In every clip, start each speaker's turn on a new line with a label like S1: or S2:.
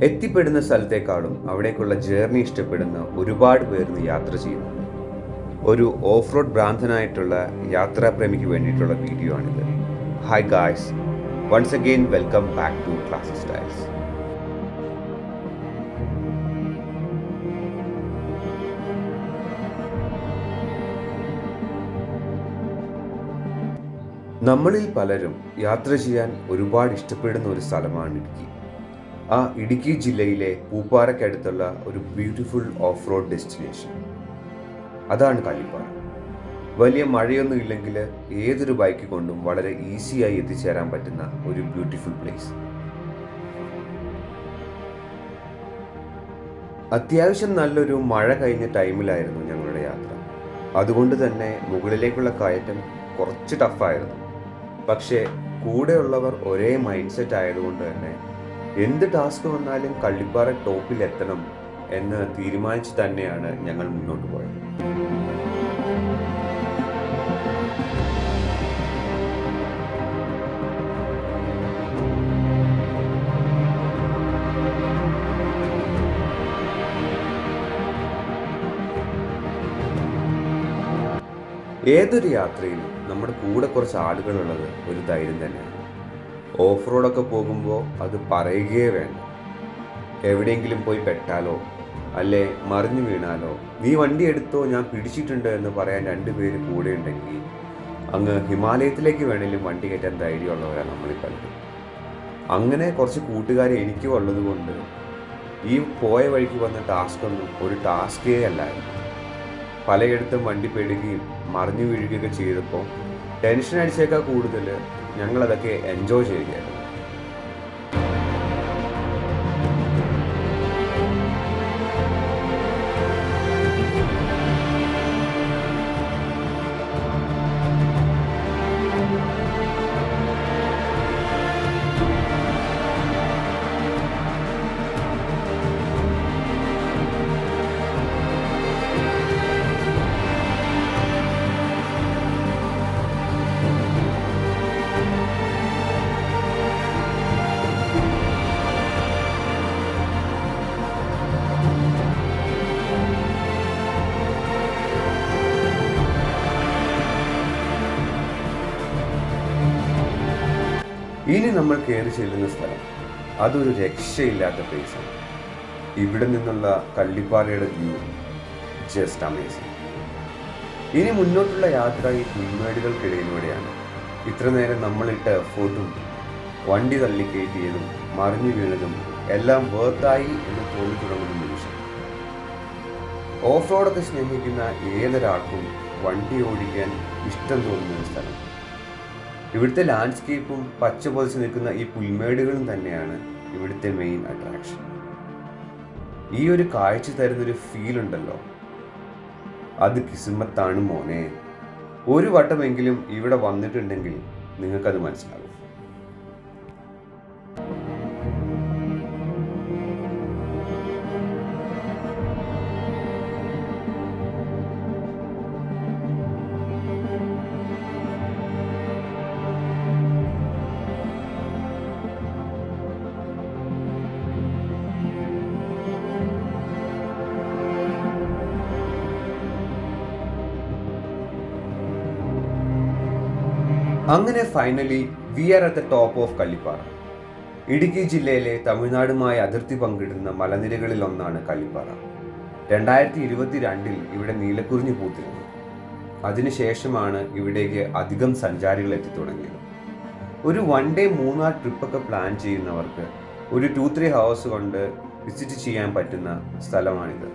S1: എത്തിപ്പെടുന്ന സ്ഥലത്തേക്കാളും അവിടേക്കുള്ള journey ഇഷ്ടപ്പെടുന്ന ഒരുപാട് പേർന്ന് യാത്ര ചെയ്യുന്നു. ഒരു ഓഫ് റോഡ് ഭ്രാന്തനായിട്ടുള്ള യാത്രാപ്രേമിക്ക് വേണ്ടിയിട്ടുള്ള വീഡിയോ ആണിത്. Hi guys, once again welcome back to classic styles. നമ്മളിൽ പലരും യാത്ര ചെയ്യാൻ ഒരുപാട് ഇഷ്ടപ്പെടുന്ന ഒരു സ്ഥലമാണ് ഇടുക്കി. ആ ഇടുക്കി ജില്ലയിലെ പൂപ്പാറയ്ക്കടുത്തുള്ള ഒരു ബ്യൂട്ടിഫുൾ ഓഫ് റോഡ് ഡെസ്റ്റിനേഷൻ, അതാണ് കള്ളിപ്പാറ. വലിയ മഴയൊന്നും ഇല്ലെങ്കിൽ ഏതൊരു ബൈക്ക് കൊണ്ടും വളരെ ഈസിയായി എത്തിച്ചേരാൻ പറ്റുന്ന ഒരു ബ്യൂട്ടിഫുൾ പ്ലേസ്. അത്യാവശ്യം നല്ലൊരു മഴ കഴിഞ്ഞ ടൈമിലായിരുന്നു ഞങ്ങളുടെ യാത്ര. അതുകൊണ്ട് തന്നെ മുകളിലേക്കുള്ള കയറ്റം കുറച്ച് ടഫായിരുന്നു. പക്ഷേ കൂടെയുള്ളവർ ഒരേ മൈൻഡ് സെറ്റ് ആയതുകൊണ്ട് തന്നെ എന്ത് ടാസ്ക് വന്നാലും കള്ളിപ്പാറ ടോപ്പിൽ എത്തണം എന്ന് തീരുമാനിച്ച് തന്നെയാണ് ഞങ്ങൾ മുന്നോട്ട് പോയത്. ഏതൊരു യാത്രയിലും നമ്മുടെ കൂടെ കുറച്ച് ആളുകളുള്ളത് ഒരു ധൈര്യം തന്നെയാണ്. ഓഫ് റോഡൊക്കെ പോകുമ്പോൾ അത് പറയുകയേ വേണ്ട. എവിടെയെങ്കിലും പോയി പെട്ടാലോ അല്ലേ മറിഞ്ഞു വീണാലോ, നീ വണ്ടി എടുത്തോ ഞാൻ പിടിച്ചിട്ടുണ്ട് എന്ന് പറയാൻ രണ്ടുപേര് കൂടെ ഉണ്ടെങ്കിൽ അങ്ങ് ഹിമാലയത്തിലേക്ക് വേണമെങ്കിലും വണ്ടി കയറ്റാൻ ധൈര്യമുള്ളവരാണ് നമ്മളീ പലരും. അങ്ങനെ കുറച്ച് കൂട്ടുകാരെ എനിക്കും ഉള്ളത് കൊണ്ട് ഈ പോയ വഴിക്ക് വന്ന ടാസ്കൊന്നും ഒരു ടാസ്കേ അല്ലായിരുന്നു. പലയിടത്തും വണ്ടി പെടുകയും മറിഞ്ഞു വീഴുകയൊക്കെ ചെയ്തപ്പോൾ ടെൻഷൻ അടിച്ചേക്കാൾ കൂടുതൽ ഞങ്ങളതൊക്കെ എൻജോയ് ചെയ്യുകയായിരുന്നു. ഇനി നമ്മൾ കയറി ചെല്ലുന്ന സ്ഥലം അതൊരു രക്ഷയില്ലാത്ത പ്ലേസാണ്. ഇവിടെ നിന്നുള്ള കള്ളിപ്പാറയുടെ വ്യൂ ജസ്റ്റ് അമേസിങ്. ഇനി മുന്നോട്ടുള്ള യാത്ര ഈ പുൽമേടുകൾക്കിടയിലൂടെയാണ്. ഇത്ര നേരം നമ്മളിട്ട എഫേർട്ടും വണ്ടി തള്ളിക്കയറ്റിയതും മറിഞ്ഞു വീണതും എല്ലാം വേർത്തായി എന്ന് തോന്നി തുടങ്ങുന്ന നിമിഷം. ഓഫ് റോഡൊക്കെ സ്നേഹിക്കുന്ന ഏതൊരാൾക്കും വണ്ടി ഓടിക്കാൻ ഇഷ്ടം തോന്നുന്ന സ്ഥലം. ഇവിടുത്തെ ലാൻഡ്സ്കേപ്പും പച്ച പൊതിച്ച് നിൽക്കുന്ന ഈ പുൽമേടുകളും തന്നെയാണ് ഇവിടുത്തെ മെയിൻ അട്രാക്ഷൻ. ഈ ഒരു കാഴ്ച തരുന്നൊരു ഫീൽ ഉണ്ടല്ലോ, അത് കിസ്മത്താണ് മോനെ. ഒരു വട്ടമെങ്കിലും ഇവിടെ വന്നിട്ടുണ്ടെങ്കിൽ നിങ്ങൾക്കത് മനസ്സിലാവും. അങ്ങനെ finally we are at the top of Kallippara. Idukki ജില്ലയിലെ തമിഴ്നാടുമായി അതിർത്തി പങ്കിടുന്ന മലനിരകളിൽ ഒന്നാണ് കള്ളിപ്പാറ. 2022 ഇവിടെ നീലക്കുറിഞ്ഞി പൂത്തിരുന്നു. അതിനുശേഷമാണ് ഇവിടേക്ക് അധികം സഞ്ചാരികൾ എത്തിത്തുടങ്ങിയത്. ഒരു 1 ഡേ മൂന്നാർ ട്രിപ്പൊക്കെ പ്ലാൻ ചെയ്യുന്നവർക്ക് ഒരു 2-3 hours കൊണ്ട് വിസിറ്റ് ചെയ്യാൻ പറ്റുന്ന സ്ഥലമാണിത്.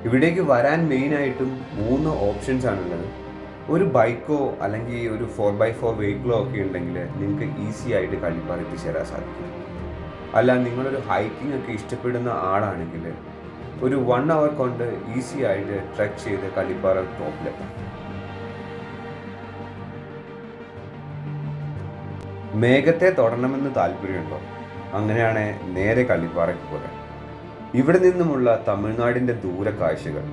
S1: ഇവിടേക്ക് വരാൻ മെയിനായിട്ടും 3 ഓപ്ഷൻസ് ആണുള്ളത്. ഒരു ബൈക്കോ അല്ലെങ്കിൽ ഒരു 4x4 വെഹിക്കിളോ ഒക്കെ ഉണ്ടെങ്കിൽ നിങ്ങൾക്ക് ഈസി ആയിട്ട് കള്ളിപ്പാറ എത്തിച്ചേരാൻ സാധിക്കും. അല്ല, നിങ്ങളൊരു ഹൈക്കിംഗ് ഒക്കെ ഇഷ്ടപ്പെടുന്ന ആളാണെങ്കിൽ ഒരു 1 hour കൊണ്ട് ഈസി ആയിട്ട് ട്രെക്ക് ചെയ്ത് കള്ളിപ്പാറ ടോപ്പിലെത്താം. മേഘത്തെ തൊടണമെന്ന് താല്പര്യമുണ്ടോ? അങ്ങനെയാണ് നേരെ കള്ളിപ്പാറയ്ക്ക് പോരാൻ. ഇവിടെ നിന്നുമുള്ള തമിഴ്നാടിൻ്റെ ദൂരക്കാഴ്ചകൾ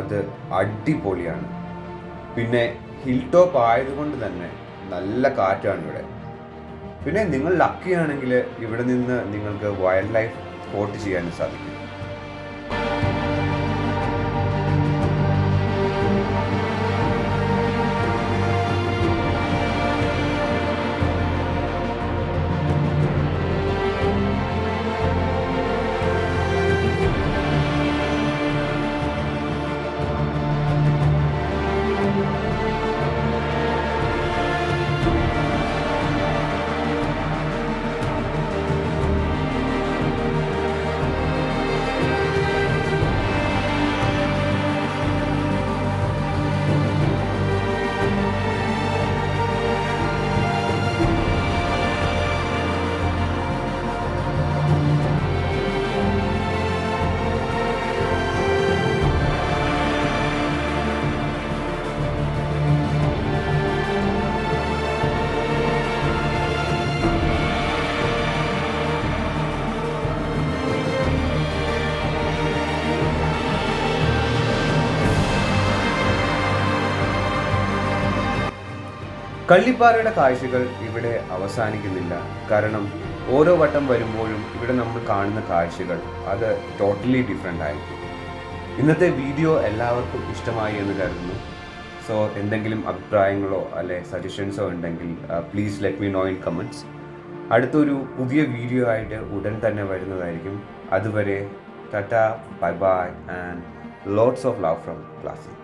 S1: അത് അടിപൊളിയാണ്. പിന്നെ ഹിൽ ടോപ്പ് ആയതുകൊണ്ട് തന്നെ നല്ല കാറ്റാണ് ഇവിടെ. പിന്നെ നിങ്ങൾ ലക്കി ആണെങ്കിൽ ഇവിടെ നിന്ന് നിങ്ങൾക്ക് വൈൽഡ് ലൈഫ് സ്പോട്ട് ചെയ്യാനും സാധിക്കും. കള്ളിപ്പാറയുടെ കാഴ്ചകൾ ഇവിടെ അവസാനിക്കുന്നില്ല. കാരണം ഓരോ വട്ടം വരുമ്പോഴും ഇവിടെ നമ്മൾ കാണുന്ന കാഴ്ചകൾ അത് ടോട്ടലി ഡിഫറെൻ്റ് ആയിരിക്കും. ഇന്നത്തെ വീഡിയോ എല്ലാവർക്കും ഇഷ്ടമായി എന്ന് കരുതുന്നു. സോ എന്തെങ്കിലും അഭിപ്രായങ്ങളോ അല്ലെ സജഷൻസോ ഉണ്ടെങ്കിൽ please let me know in comments. അടുത്തൊരു പുതിയ വീഡിയോ ആയിട്ട് ഉടൻ തന്നെ വരുന്നതായിരിക്കും. അതുവരെ ടാറ്റ, bye bye and lots of love from classic.